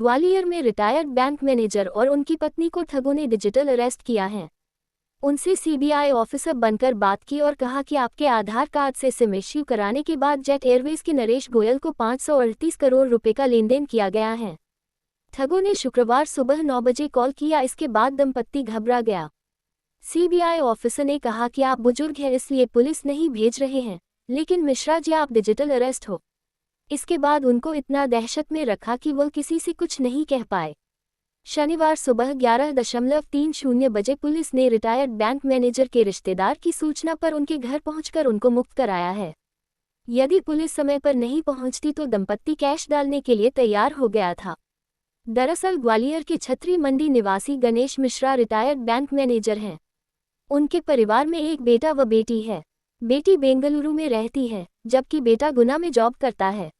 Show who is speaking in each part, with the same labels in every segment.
Speaker 1: ग्वालियर में retired bank manager और उनकी पत्नी को ठगों ने डिजिटल अरेस्ट किया है। उनसे सीबीआई ऑफिसर बनकर बात की और कहा कि आपके आधार कार्ड से सिम इश्यू कराने के बाद जेट एयरवेज के नरेश गोयल को 538 करोड़ रुपए का लेनदेन किया गया है। ठगों ने शुक्रवार सुबह 9 बजे कॉल किया। इसके बाद दंपत्ति घबरा गया। सीबीआई ऑफिसर ने कहा कि आप बुजुर्ग हैं इसलिए पुलिस नहीं भेज रहे हैं, लेकिन मिश्रा जी आप डिजिटल अरेस्ट हो। इसके बाद उनको इतना दहशत में रखा कि वह किसी से कुछ नहीं कह पाए। शनिवार सुबह 11:30 बजे पुलिस ने रिटायर्ड बैंक मैनेजर के रिश्तेदार की सूचना पर उनके घर पहुंचकर उनको मुक्त कराया है। यदि पुलिस समय पर नहीं पहुंचती तो दंपत्ति कैश डालने के लिए तैयार हो गया था। दरअसल ग्वालियर के छतरी मंडी निवासी Ganesh Mishra retired bank manager हैं। उनके परिवार में एक बेटा व बेटी है। बेटी बेंगलुरु में रहती है, जबकि बेटा गुना में जॉब करता है।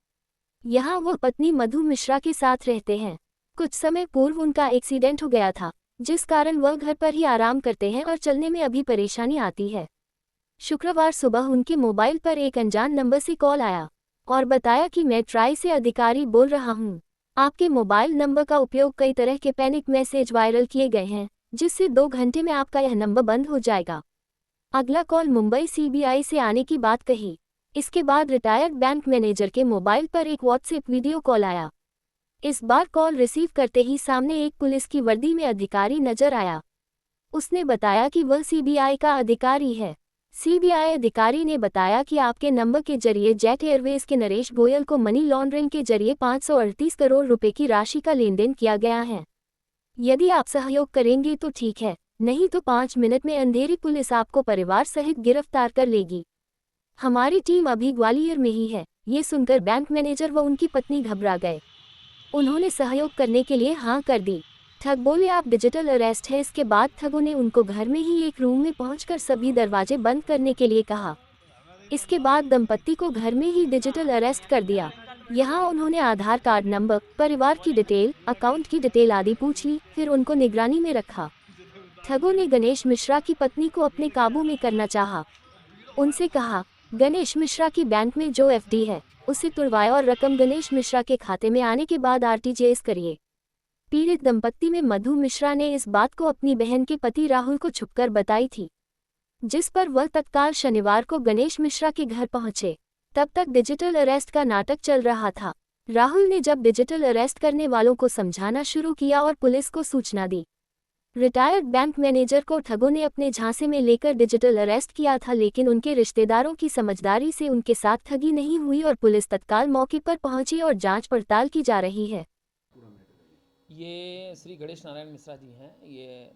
Speaker 1: यहाँ वह पत्नी मधु मिश्रा के साथ रहते हैं। कुछ समय पूर्व उनका एक्सीडेंट हो गया था, जिस कारण वह घर पर ही आराम करते हैं और चलने में अभी परेशानी आती है। शुक्रवार सुबह उनके मोबाइल पर एक अनजान नंबर से कॉल आया और बताया कि मैं ट्राई से अधिकारी बोल रहा हूँ। आपके मोबाइल नंबर का उपयोग कई तरह के पैनिक मैसेज वायरल किए गए हैं, जिससे 2 घंटे में आपका यह नंबर बंद हो जाएगा। अगला कॉल मुंबई सीबीआई से आने की बात कही। इसके बाद रिटायर्ड बैंक मैनेजर के मोबाइल पर एक व्हाट्सएप वीडियो कॉल आया। इस बार कॉल रिसीव करते ही सामने एक पुलिस की वर्दी में अधिकारी नजर आया। उसने बताया कि वह सीबीआई का अधिकारी है। सीबीआई अधिकारी ने बताया कि आपके नंबर के जरिए जेट एयरवेज के नरेश गोयल को मनी लॉन्ड्रिंग के जरिए 538 करोड़ रुपए की राशि का लेनदेन किया गया है। यदि आप सहयोग करेंगे तो ठीक है, नहीं तो 5 मिनट में अंधेरी पुलिस आपको परिवार सहित गिरफ्तार कर लेगी। हमारी टीम अभी ग्वालियर में ही है। ये सुनकर बैंक मैनेजर व उनकी पत्नी घबरा गए। उन्होंने सहयोग करने के लिए हाँ कर दी। ठग बोले आप डिजिटल अरेस्ट है। इसके बाद ठगों ने उनको घर में ही एक रूम में पहुंचकर सभी दरवाजे बंद करने के लिए कहा। इसके बाद दंपत्ति को घर में ही डिजिटल अरेस्ट कर दिया। यहाँ उन्होंने आधार कार्ड नंबर, परिवार की डिटेल, अकाउंट की डिटेल आदि पूछ ली, फिर उनको निगरानी में रखा। ठगों ने गणेश मिश्रा की पत्नी को अपने काबू में करना चाहा। उनसे कहा, गणेश मिश्रा की बैंक में जो एफडी है उसे तुड़वाए और रकम गणेश मिश्रा के खाते में आने के बाद आरटीजीएस करिए। पीड़ित दंपत्ति में मधु मिश्रा ने इस बात को अपनी बहन के पति राहुल को छुपकर बताई थी, जिस पर वह तत्काल शनिवार को गणेश मिश्रा के घर पहुंचे। तब तक डिजिटल अरेस्ट का नाटक चल रहा था। राहुल ने जब डिजिटल अरेस्ट करने वालों को समझाना शुरू किया और पुलिस को सूचना दी। रिटायर्ड बैंक मैनेजर को ठगों ने अपने झांसे में लेकर डिजिटल अरेस्ट किया था, लेकिन उनके रिश्तेदारों की समझदारी से उनके साथ ठगी नहीं हुई और पुलिस तत्काल मौके पर पहुंची और जांच पड़ताल की जा रही है।
Speaker 2: ये श्री गणेश नारायण मिश्रा जी हैं। ये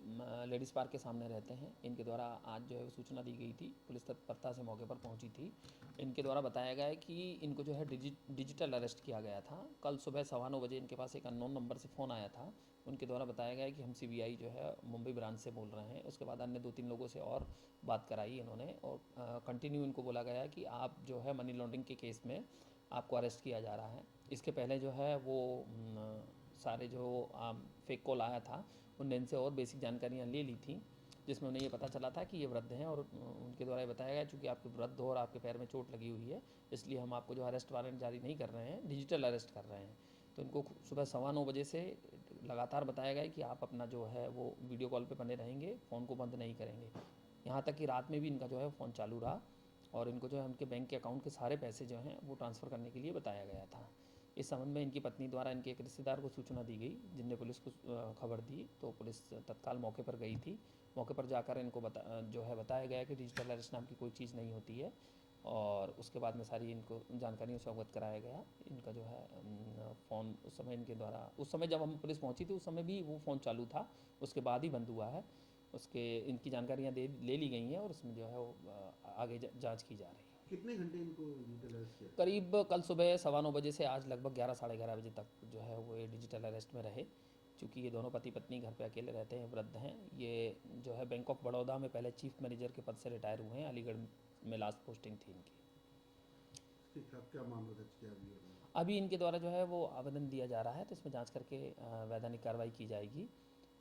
Speaker 2: लेडीज़ पार्क के सामने रहते हैं। इनके द्वारा आज जो है सूचना दी गई थी, पुलिस तत्परता से मौके पर पहुंची थी। इनके द्वारा बताया गया है कि इनको जो है डिजिटल अरेस्ट किया गया था। कल सुबह 9:15 बजे इनके पास एक अननोन नंबर से फ़ोन आया था। उनके द्वारा बताया गया है कि हम सीबीआई जो है मुंबई ब्रांच से बोल रहे हैं। उसके बाद अन्य 2-3 लोगों से और बात कराई इन्होंने और कंटिन्यू इनको बोला गया है कि आप जो है मनी लॉन्ड्रिंग के केस में आपको अरेस्ट किया जा रहा है। इसके पहले जो है वो सारे जो फेक कॉल आया था उनने इनसे और बेसिक जानकारियाँ ले ली थी, जिसमें उन्हें ये पता चला था कि ये वृद्ध हैं और उनके द्वारा ये बताया गया चूँकि आपके वृद्ध हो और आपके पैर में चोट लगी हुई है, इसलिए हम आपको जो अरेस्ट वारंट जारी नहीं कर रहे हैं, डिजिटल अरेस्ट कर रहे हैं। तो इनको सुबह 9:15 बजे से लगातार बताया गया कि आप अपना जो है वो वीडियो कॉल पे बने रहेंगे, फ़ोन को बंद नहीं करेंगे। यहाँ तक कि रात में भी इनका जो है फ़ोन चालू रहा और इनको जो है उनके बैंक के अकाउंट के सारे पैसे जो हैं वो ट्रांसफ़र करने के लिए बताया गया था। इस संबंध में इनकी पत्नी द्वारा इनके एक रिश्तेदार को सूचना दी गई, जिनने पुलिस को खबर दी, तो पुलिस तत्काल मौके पर गई थी। मौके पर जाकर इनको जो है बताया गया कि डिजिटल अरेस्ट नाम की कोई चीज़ नहीं होती है और उसके बाद में सारी इनको जानकारियों से अवगत कराया गया। इनका जो है फ़ोन उस समय इनके द्वारा, उस समय जब हम पुलिस पहुंची थी उस समय भी वो फ़ोन चालू था, उसके बाद ही बंद हुआ है। उसके इनकी जानकारियाँ ले ली गई हैं और उसमें जो है वो आगे जाँच की जा रही है।
Speaker 3: कितने घंटे इनको डिजिटल अरेस्ट किया?
Speaker 2: करीब कल सुबह 9:15 बजे से आज लगभग 11 साढ़े 11 बजे तक जो है वो ये डिजिटल अरेस्ट में रहे। चूँकि ये दोनों पति पत्नी घर पे अकेले रहते हैं, वृद्ध हैं। ये जो है बैंक ऑफ बड़ौदा में पहले चीफ मैनेजर के पद से रिटायर हुए हैं। अलीगढ़ में लास्ट पोस्टिंग थी इनकी।
Speaker 3: क्या मामला दर्ज किया
Speaker 2: अभी इनके द्वारा जो है वो आवेदन दिया जा रहा है, तो इसमें जाँच करके वैधानिक कार्रवाई की जाएगी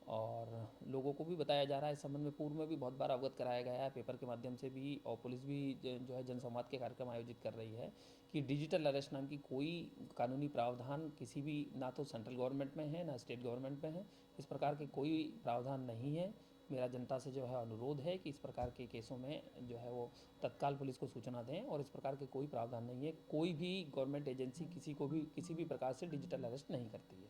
Speaker 2: और लोगों को भी बताया जा रहा है इस संबंध में। पूर्व में भी बहुत बार अवगत कराया गया है, पेपर के माध्यम से भी, और पुलिस भी जो है जनसंवाद के कार्यक्रम आयोजित कर रही है कि डिजिटल अरेस्ट नाम की कोई कानूनी प्रावधान किसी भी, ना तो सेंट्रल गवर्नमेंट में है ना स्टेट गवर्नमेंट में है, इस प्रकार के कोई प्रावधान नहीं है। मेरा जनता से जो है अनुरोध है कि इस प्रकार के केसों में जो है वो तत्काल पुलिस को सूचना दें, और इस प्रकार के कोई प्रावधान नहीं है। कोई भी गवर्नमेंट एजेंसी किसी को भी किसी भी प्रकार से डिजिटल अरेस्ट नहीं करती है।